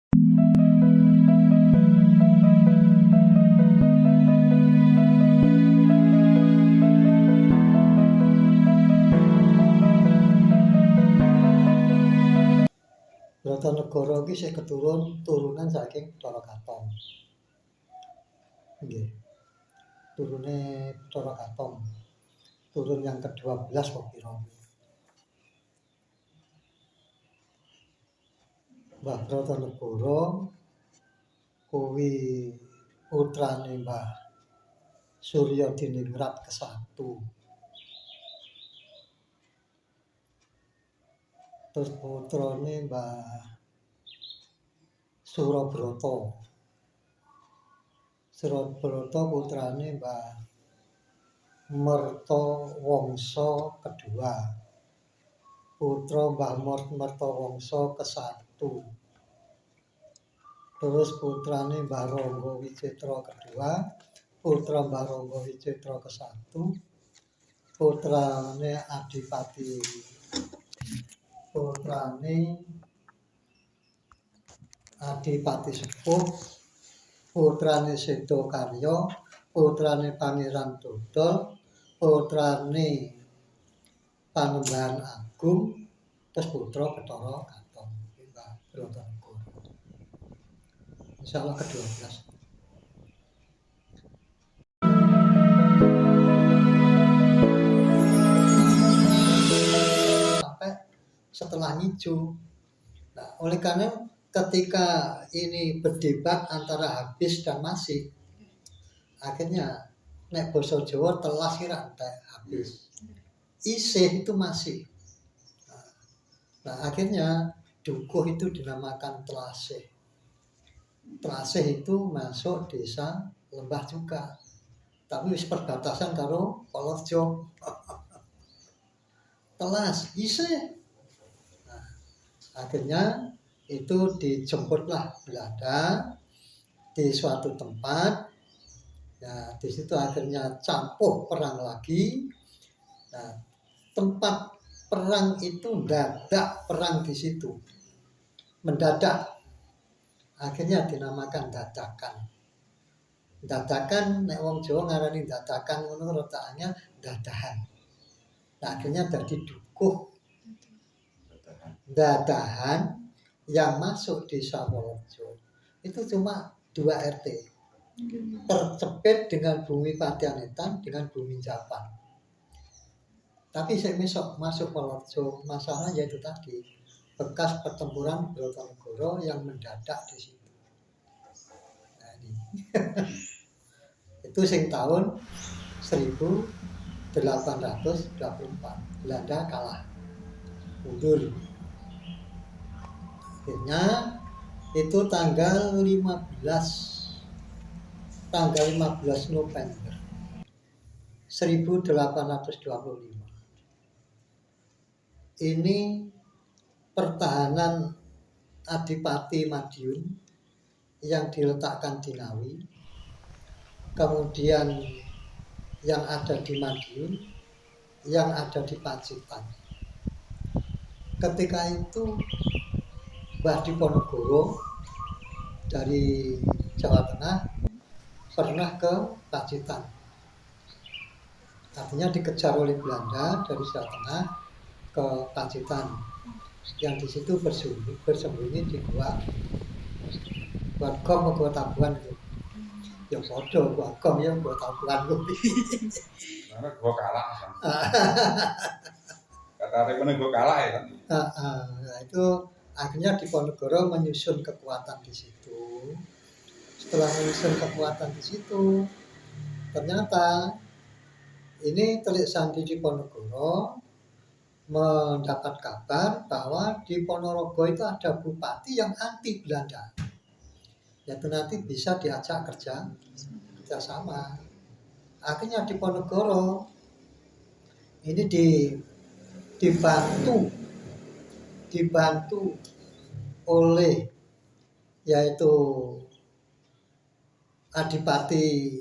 Bratanegara iki sing turunan saking Bathara Katong. Nggih. Turune Bathara Katong. Turun yang ke-12 kok pira. Mbah Bratanegara kuwi putrane Mbah Surya Diningrat ke-1. Terus putrane Mbah Surabrata. Surabrata putrane Mbah Mertawangsa kedua. Putra Mbah Mertawangsa ke-1. Terus putrane Mbah Rangga Wicitra kedua. Putra Mbah Rangga Wicitra ke-1. Putrane Adipati. Putrane Adipati Sepuh. Putrane Sedakarya. Putrane Pangeran Dodol. Putrane Panembahan Agung. Terus putra Bathara Katong. Mbah Bratanegara. Insyaallah ke-12. Sampai setelah Ngiju. Nah, oleh karena ketika ini berdebat antara habis dan masih, akhirnya nek basa Jawa telas kira entek habis. Isih itu masih. Nah, akhirnya dukuh itu dinamakan telasih. Telasih itu masuk desa Lembah juga. Tapi wis perbatasan karo Polojo. Telas, isih. Nah, akhirnya itu dijemputlah Belanda di suatu tempat. Nah, di situ akhirnya campuh perang lagi. Nah, tempat perang itu mendadak perang di situ. Mendadak. Akhirnya dinamakan dadakan. Dadakan nek wong Jawa ngarani dadakan ngono rotakane dadahan. Nah, akhirnya jadi dukuh dadahan yang masuk di Polojo. Itu cuma 2 RT. Tercepit dengan bumi Patianetan dengan bumi Japan. Tapi saya masuk Polojo, masalah yaitu tadi bekas pertempuran Bratanegara yang mendadak di situ. Nah, ini. Itu sing tahun 1824 Belanda kalah, mundur. Akhirnya itu tanggal 15 November 1825. Ini pertahanan Adipati Madiun yang diletakkan di Ngawi, kemudian yang ada di Madiun, yang ada di Pacitan. Ketika itu Mbah Diponegoro dari Jawa Tengah pernah ke Pacitan. Artinya dikejar oleh Belanda dari Jawa Tengah ke Pacitan. Yang di situ bersembunyi di gua Gom, gua Tabuan itu. Ya bodoh, gua Gom ya gua Tabuan kuwi. Karena gua kalah kan. Kata Remene gua kalah ya kan. Nah, itu akhirnya Diponegoro menyusun kekuatan di situ. Setelah menyusun kekuatan di situ, ternyata ini Telik Sandi Diponegoro mendapat kabar bahwa di Ponorogo itu ada bupati yang anti Belanda. Yaitu nanti bisa diajak kerjasama. Akhirnya Diponegoro ini dibantu oleh yaitu Adipati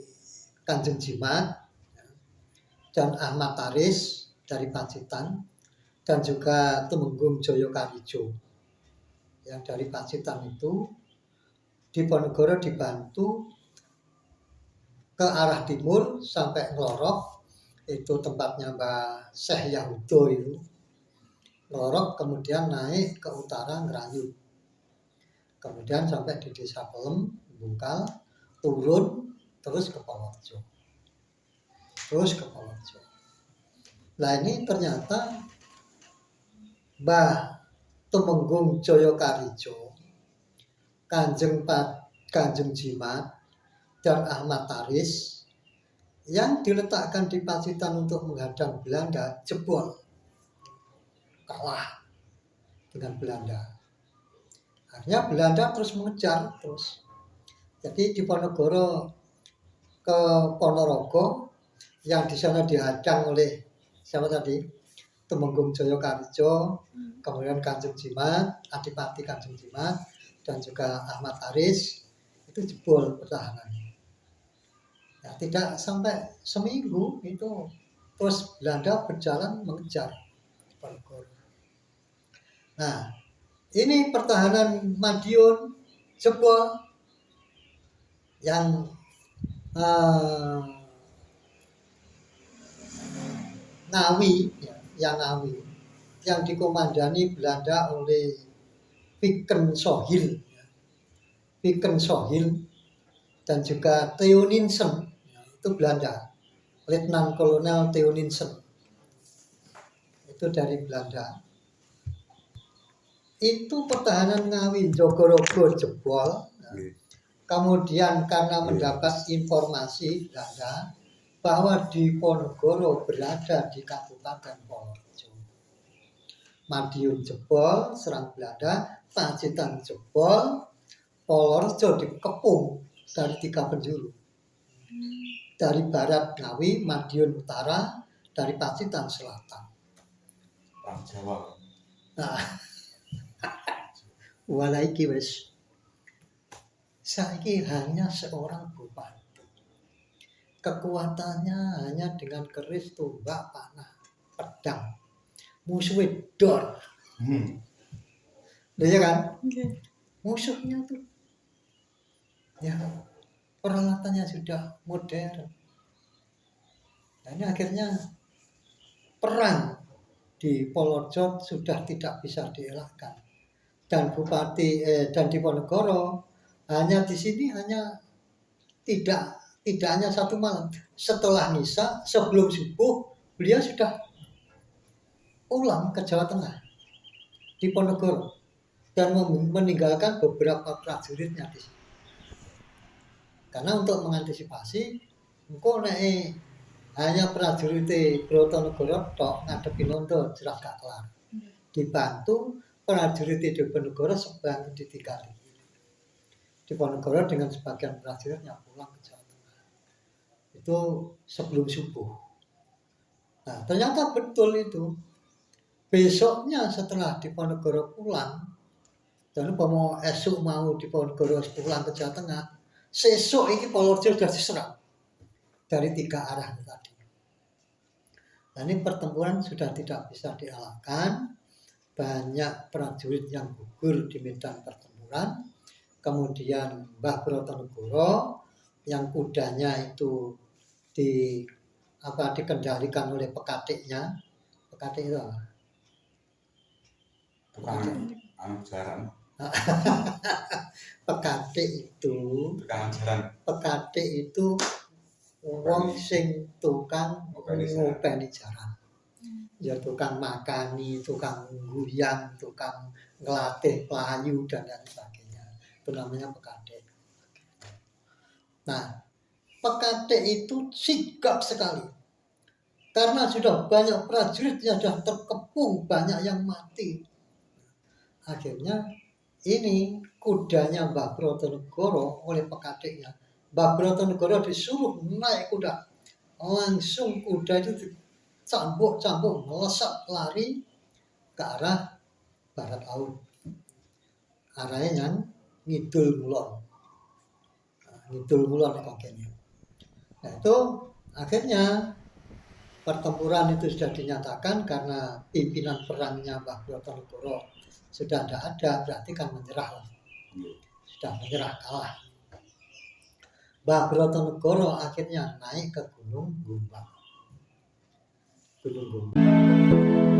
Kanjeng Jimat dan Ahmad Taris dari Pacitan dan juga Tumenggung Jaya Karijo yang dari Pacitan itu Diponegoro dibantu ke arah timur sampai Nglorok, itu tempatnya Mbah Syekh Yahudo itu. Nglorok kemudian naik ke utara Ngerayu. Kemudian sampai di Desa Pelem, Bungkal, turun terus ke Polojo. Nah ini ternyata Mbah Tumenggung Jayakarijo, Kanjeng Jimat, dan Ahmad Taris yang diletakkan di Pacitan untuk menghadang Belanda jebol, kalah dengan Belanda. Akhirnya Belanda terus mengejar terus. Jadi Diponegoro ke Ponorogo yang di sana dihadang oleh siapa tadi? Tumenggung Jayakarijo, kemudian Kanjeng Jimat, Adipati Kanjeng Jimat, dan juga Ahmad Taris, itu jebol pertahanannya. Ya, tidak sampai seminggu itu terus Belanda berjalan mengejar Diponegoro. Nah, ini pertahanan Madiun jebol yang Ngawi, yang dikomandani Belanda oleh Viken Sohil dan juga Theo Ninsen, itu Belanda, Letnan Kolonel Theo Ninsen, itu dari Belanda. Itu pertahanan Ngawi Jogorogo jebol. Kemudian karena mendapat informasi Belanda bahwa Diponegoro berada di Kabupaten Polojo, Madiun jebol serang Belanda, Pacitan jebol, Polojo dikepung dari 3 penjuru. Dari barat Ngawi, Madiun utara, dari Pacitan selatan. Orang Jawa. Nah, walaiki wis. Saiki hanya seorang bupati. Kekuatannya hanya dengan keris, tombak, panah, pedang. Musuhnya dor. Ya kan? Okay. Musuhnya tuh ya peralatannya sudah modern. Dan akhirnya perang di Polojo sudah tidak bisa dielakkan. Dan dan Diponegoro hanya di sini tidak hanya 1 malam. Setelah misa, sebelum subuh, beliau sudah pulang ke Jawa Tengah, Diponegoro, dan meninggalkan beberapa prajuritnya di sini. Karena untuk mengantisipasi, engko nek hanya prajurit Brotonegoro tok ngadepi Londo jelas gak kelar. Dibantu prajurit Diponegoro sebanyak ditinggali. Diponegoro dengan sebagian prajuritnya pulang ke Jawa Tengah. Itu sebelum subuh. Nah, ternyata betul itu. Besoknya setelah Diponegoro pulang, dan mau esok mau Diponegoro pulang ke Jawa Tengah, sesuk ini Polojo sudah diserang dari 3 arah tadi. Nah, ini pertempuran sudah tidak bisa dielakkan. Banyak prajurit yang gugur di medan pertempuran. Kemudian Mbah Brotonegoro yang kudanya itu dikendalikan oleh pekatiknya. Pekatik itu apa? Tukang jaran. Pekatik itu wong sing tukang ngopeni jaran. Ya tukang makani, tukang guyang, tukang ngelatih pelayu dan lain sebagainya. Itu namanya pekatik. Nah, pekatik itu sigap sekali. Karena sudah banyak prajurit yang sudah terkepung, banyak yang mati. Akhirnya ini kudanya Mbah Brotonegoro oleh pekatiknya. Mbah Brotonegoro disuruh naik kuda. Langsung kuda itu cambuk-cambuk melesat lari ke arah barat laut. Arahnya yang ngidul mulon. Ngidul mulon kongkenya. Nah, itu akhirnya pertempuran itu sudah dinyatakan karena pimpinan perangnya Mbah Brotonegoro sudah tidak ada, berarti kan menyerah. sudah menyerah kalah. Mbah Brotonegoro akhirnya naik ke Gunung Gombak. Gunung Gombak.